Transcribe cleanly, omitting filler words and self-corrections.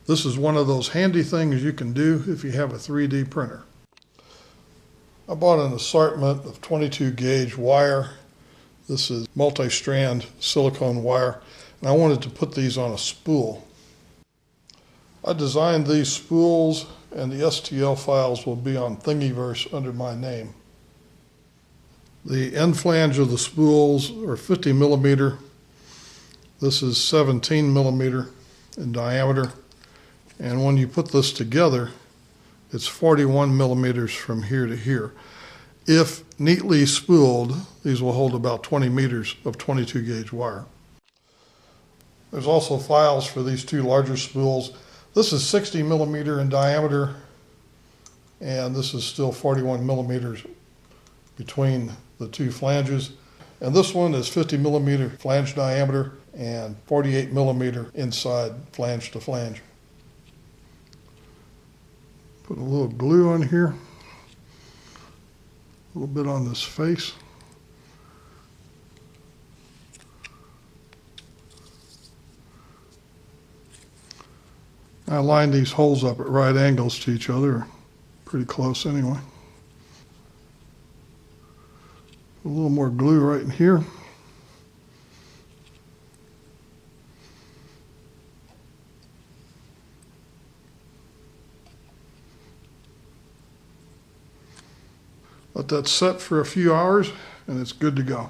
This is one of those handy things you can do if you have a 3D printer. I bought an assortment of 22 gauge wire. This is multi-strand silicone wire, and I wanted to put these on a spool. I designed these spools, and the STL files will be on Thingiverse under my name. The end flange of the spools are 50 millimeter. This is 17 millimeter in diameter. And when you put this together, it's 41 millimeters from here to here. If neatly spooled, these will hold about 20 meters of 22 gauge wire. There's also files for these two larger spools. This is 60 millimeter in diameter, and this is still 41 millimeters between the two flanges. And this one is 50 millimeter flange diameter and 48 millimeter inside flange to flange. Put a little glue on here, a little bit on this face. I lined these holes up at right angles to each other, pretty close anyway. A little more glue right in here. Let that set for a few hours and it's good to go.